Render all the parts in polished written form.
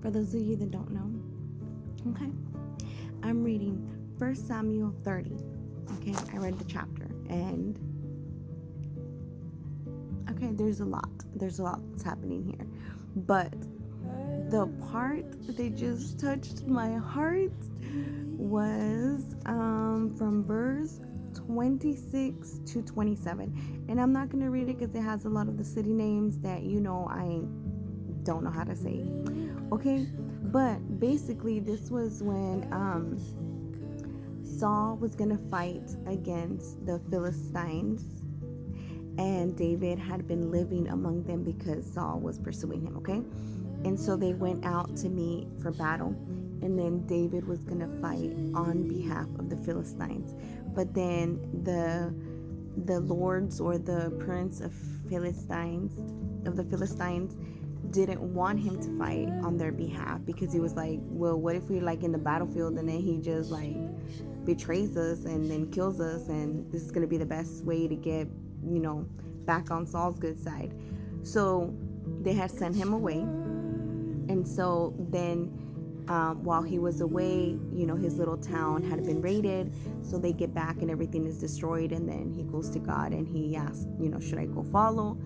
for those of you that don't know. Okay, I'm reading 1 Samuel 30. Okay, I read the chapter, and okay, there's a lot that's happening here, but the part that just touched my heart was from verse 26 to 27, and I'm not going to read it because it has a lot of the city names that I don't know how to say. Okay, but basically this was when Saul was going to fight against the Philistines, and David had been living among them because Saul was pursuing him. Okay, and so they went out to meet for battle, and then David was going to fight on behalf of the Philistines. But then the lords, or the prince of the Philistines didn't want him to fight on their behalf, because he was like, well, what if we're like in the battlefield and then he just like betrays us and then kills us, and this is going to be the best way to get back on Saul's good side. So they had sent him away. And so then while he was away, his little town had been raided. So they get back and everything is destroyed. And then he goes to God and he asks, should I go follow?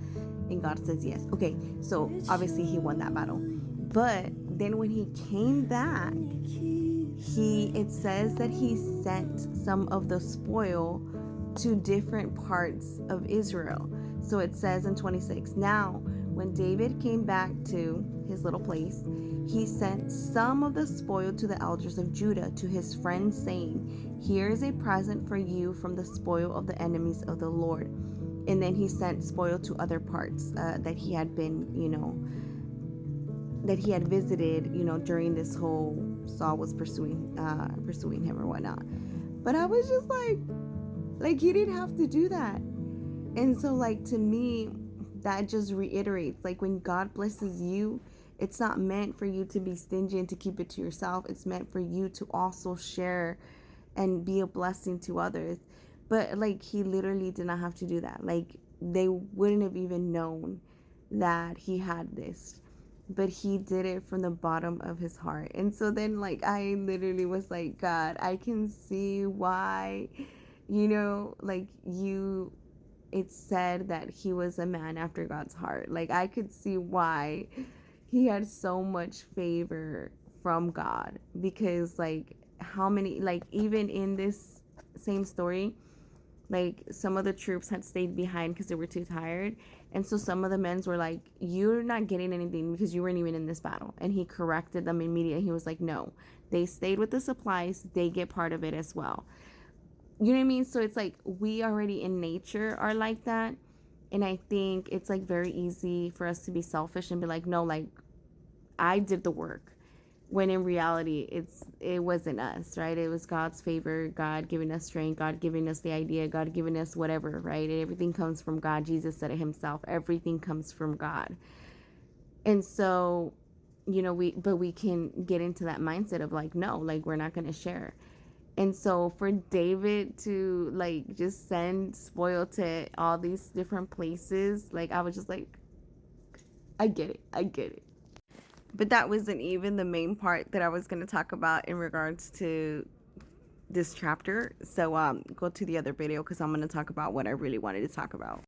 And God says yes. Okay, so obviously he won that battle. But then when he came back, it says that he sent some of the spoil to different parts of Israel. So it says in 26, now when David came back to his little place, he sent some of the spoil to the elders of Judah, to his friends, saying, here is a present for you from the spoil of the enemies of the Lord. And then he sent spoil to other parts that he had been, that he had visited, during this whole Saul was pursuing him or whatnot. But I was just like he didn't have to do that. And so to me, that just reiterates, when God blesses you, it's not meant for you to be stingy and to keep it to yourself. It's meant for you to also share and be a blessing to others. But he literally did not have to do that. They wouldn't have even known that he had this, but he did it from the bottom of his heart. And so then I literally was like, God, I can see why, it said that he was a man after God's heart. I could see why he had so much favor from God, because how many, even in this same story, some of the troops had stayed behind because they were too tired. And so some of the men were like, you're not getting anything because you weren't even in this battle. And he corrected them immediately. He was like, no, they stayed with the supplies. They get part of it as well. You know what I mean? So it's we already in nature are like that. And I think it's very easy for us to be selfish and be like, no, I did the work. When in reality, it wasn't us, right? It was God's favor, God giving us strength, God giving us the idea, God giving us whatever, right? And everything comes from God. Jesus said it himself. Everything comes from God. And so, we can get into that mindset of no, we're not going to share. And so for David to just send spoil to all these different places, I was just I get it. But that wasn't even the main part that I was going to talk about in regards to this chapter. So go to the other video, because I'm going to talk about what I really wanted to talk about.